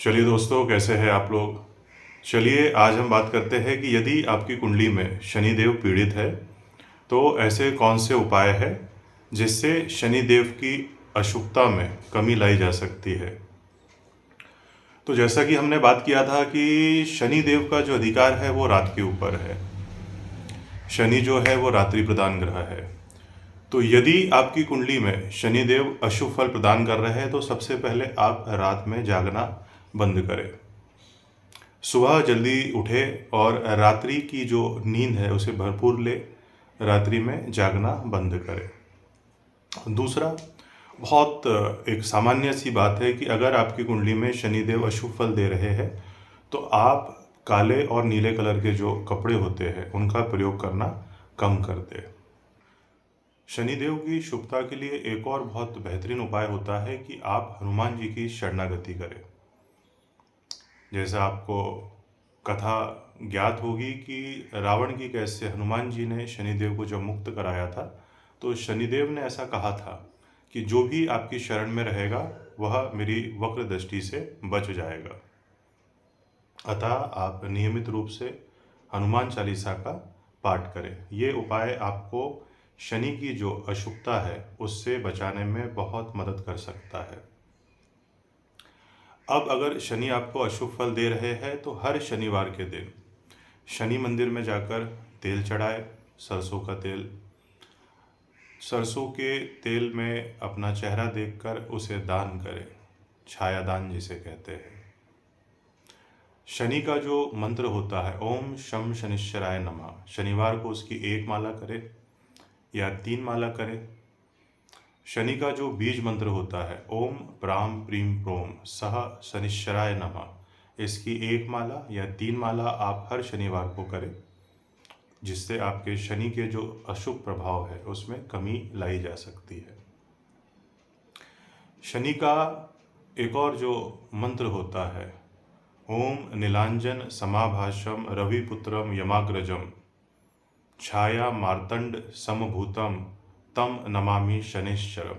चलिए दोस्तों, कैसे हैं आप लोग। चलिए आज हम बात करते हैं कि यदि आपकी कुंडली में शनिदेव पीड़ित है तो ऐसे कौन से उपाय हैं जिससे शनिदेव की अशुभता में कमी लाई जा सकती है। तो जैसा कि हमने बात किया था कि शनिदेव का जो अधिकार है वो रात के ऊपर है। शनि जो है वो रात्रि प्रदान ग्रह है। तो यदि आपकी कुंडली में शनिदेव अशुभ फल प्रदान कर रहे हैं तो सबसे पहले आप रात में जागना बंद करें। सुबह जल्दी उठे और रात्रि की जो नींद है उसे भरपूर ले। रात्रि में जागना बंद करें। दूसरा, बहुत एक सामान्य सी बात है कि अगर आपकी कुंडली में शनिदेव अशुभ फल दे रहे हैं तो आप काले और नीले कलर के जो कपड़े होते हैं उनका प्रयोग करना कम कर दें। शनिदेव की शुभता के लिए एक और बहुत बेहतरीन उपाय होता है कि आप हनुमान जी की शरणागति करें। जैसा आपको कथा ज्ञात होगी कि रावण की कैद से हनुमान जी ने शनिदेव को जब मुक्त कराया था तो शनिदेव ने ऐसा कहा था कि जो भी आपकी शरण में रहेगा वह मेरी वक्र दृष्टि से बच जाएगा। अतः आप नियमित रूप से हनुमान चालीसा का पाठ करें। ये उपाय आपको शनि की जो अशुभता है उससे बचाने में बहुत मदद कर सकता है। अब अगर शनि आपको अशुभ फल दे रहे हैं तो हर शनिवार के दिन शनि मंदिर में जाकर तेल चढ़ाए। सरसों का तेल, सरसों के तेल में अपना चेहरा देखकर उसे दान करें, छाया दान जिसे कहते हैं। शनि का जो मंत्र होता है ओम शम शनिश्चराय नमः, शनिवार को उसकी एक माला करें या 3 माला करें। शनि का जो बीज मंत्र होता है ओम प्राम प्रीम प्रोम सह शनिश्चराय नमः, इसकी 1 माला या 3 माला आप हर शनिवार को करें, जिससे आपके शनि के जो अशुभ प्रभाव है उसमें कमी लाई जा सकती है। शनि का एक और जो मंत्र होता है ओम नीलांजन समाभाषम रविपुत्रम यमाग्रजम छाया मार्तंड समभूतम तम नमामि शनिश्चरम।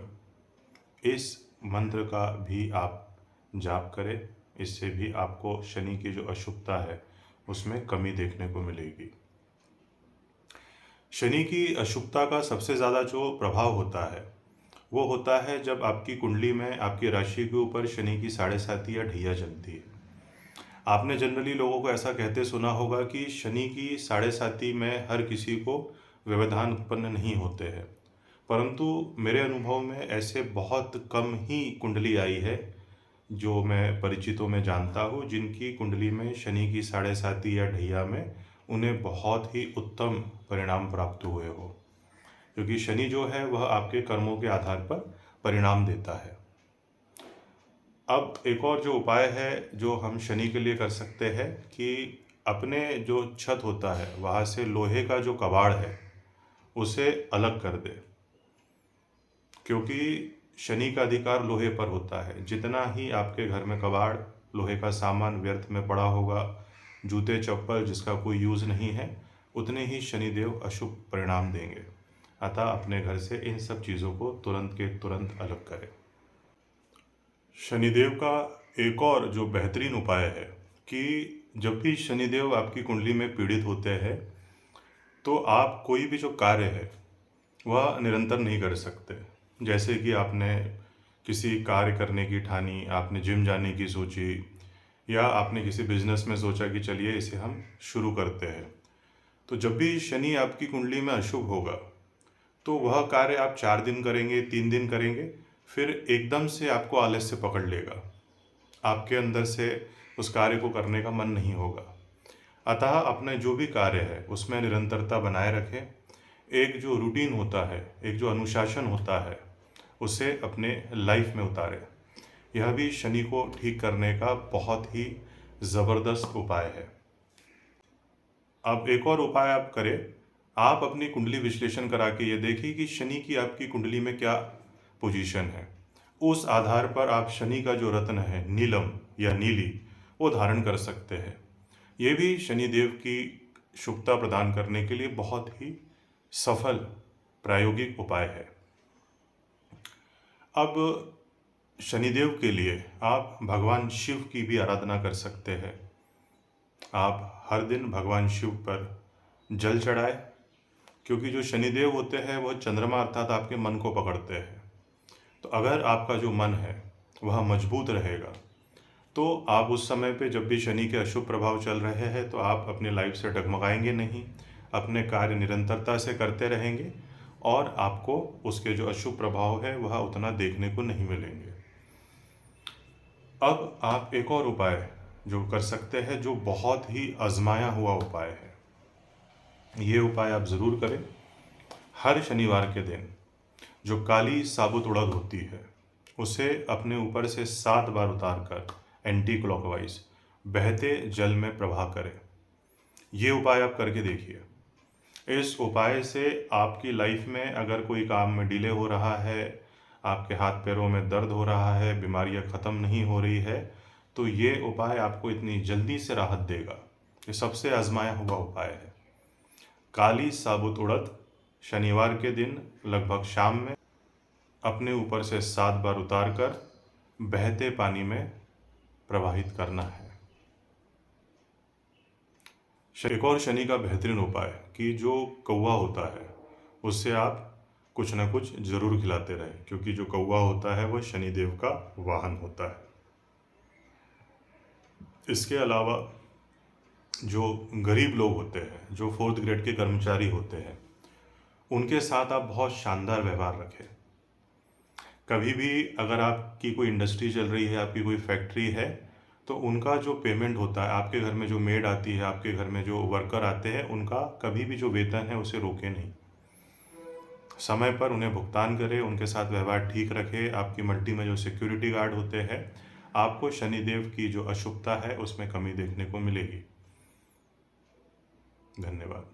इस मंत्र का भी आप जाप करें, इससे भी आपको शनि की जो अशुभता है उसमें कमी देखने को मिलेगी। शनि की अशुभता का सबसे ज़्यादा जो प्रभाव होता है वो होता है जब आपकी कुंडली में आपकी राशि के ऊपर शनि की 7.5 या ढैया चलती है। आपने जनरली लोगों को ऐसा कहते सुना होगा कि शनि की 7.5 में हर किसी को व्यवधान उत्पन्न नहीं होते हैं, परंतु मेरे अनुभव में ऐसे बहुत कम ही कुंडली आई है जो मैं परिचितों में जानता हूँ जिनकी कुंडली में शनि की 7.5 या ढैया में उन्हें बहुत ही उत्तम परिणाम प्राप्त हुए हो, क्योंकि शनि जो है वह आपके कर्मों के आधार पर परिणाम देता है। अब एक और जो उपाय है जो हम शनि के लिए कर सकते हैं कि अपने जो छत होता है वहाँ से लोहे का जो कबाड़ है उसे अलग कर दे, क्योंकि शनि का अधिकार लोहे पर होता है। जितना ही आपके घर में कबाड़ लोहे का सामान व्यर्थ में पड़ा होगा, जूते चप्पल जिसका कोई यूज़ नहीं है, उतने ही शनिदेव अशुभ परिणाम देंगे। अतः अपने घर से इन सब चीज़ों को तुरंत के तुरंत अलग करें। शनिदेव का एक और जो बेहतरीन उपाय है कि जब भी शनिदेव आपकी कुंडली में पीड़ित होते हैं तो आप कोई भी जो कार्य है वह निरंतर नहीं कर सकते। जैसे कि आपने किसी कार्य करने की ठानी, आपने जिम जाने की सोची, या आपने किसी बिजनेस में सोचा कि चलिए इसे हम शुरू करते हैं, तो जब भी शनि आपकी कुंडली में अशुभ होगा तो वह कार्य आप 4 दिन करेंगे, 3 दिन करेंगे, फिर एकदम से आपको आलस्य पकड़ लेगा। आपके अंदर से उस कार्य को करने का मन नहीं होगा। अतः अपने जो भी कार्य है उसमें निरंतरता बनाए रखें। एक जो रूटीन होता है, एक जो अनुशासन होता है, उसे अपने लाइफ में उतारें। यह भी शनि को ठीक करने का बहुत ही ज़बरदस्त उपाय है। अब एक और उपाय आप करें, आप अपनी कुंडली विश्लेषण करा के ये देखिए कि शनि की आपकी कुंडली में क्या पोजीशन है। उस आधार पर आप शनि का जो रत्न है नीलम या नीली वो धारण कर सकते हैं। ये भी शनिदेव की शुभता प्रदान करने के लिए बहुत ही सफल प्रायोगिक उपाय है। अब शनिदेव के लिए आप भगवान शिव की भी आराधना कर सकते हैं। आप हर दिन भगवान शिव पर जल चढ़ाएं, क्योंकि जो शनिदेव होते हैं वह चंद्रमा अर्थात आपके मन को पकड़ते हैं। तो अगर आपका जो मन है वह मजबूत रहेगा तो आप उस समय पे जब भी शनि के अशुभ प्रभाव चल रहे हैं तो आप अपनी लाइफ से डगमगाएंगे नहीं, अपने कार्य निरंतरता से करते रहेंगे और आपको उसके जो अशुभ प्रभाव है वह उतना देखने को नहीं मिलेंगे। अब आप एक और उपाय जो कर सकते हैं, जो बहुत ही आजमाया हुआ उपाय है। ये उपाय आप ज़रूर करें। हर शनिवार के दिन जो काली साबुत उड़द होती है उसे अपने ऊपर से 7 बार उतार कर एंटी क्लॉकवाइज बहते जल में प्रवाह करें। ये उपाय आप करके देखिए। इस उपाय से आपकी लाइफ में अगर कोई काम में डिले हो रहा है, आपके हाथ पैरों में दर्द हो रहा है, बीमारियां ख़त्म नहीं हो रही है, तो ये उपाय आपको इतनी जल्दी से राहत देगा। ये सबसे आजमाया हुआ उपाय है। काली साबुत उड़द शनिवार के दिन लगभग शाम में अपने ऊपर से 7 बार उतार कर बहते पानी में प्रवाहित करना है। एक और शनि का बेहतरीन उपाय कि जो कौवा होता है उससे आप कुछ ना कुछ ज़रूर खिलाते रहें, क्योंकि जो कौवा होता है वह शनिदेव का वाहन होता है। इसके अलावा जो गरीब लोग होते हैं, जो 4th ग्रेड के कर्मचारी होते हैं, उनके साथ आप बहुत शानदार व्यवहार रखें। कभी भी अगर आपकी कोई इंडस्ट्री चल रही है, आपकी कोई फैक्ट्री है, तो उनका जो पेमेंट होता है, आपके घर में जो मेड आती है, आपके घर में जो वर्कर आते हैं, उनका कभी भी जो वेतन है उसे रोके नहीं। समय पर उन्हें भुगतान करें, उनके साथ व्यवहार ठीक रखें। आपकी मल्टी में जो सिक्योरिटी गार्ड होते हैं, आपको शनिदेव की जो अशुभता है उसमें कमी देखने को मिलेगी। धन्यवाद।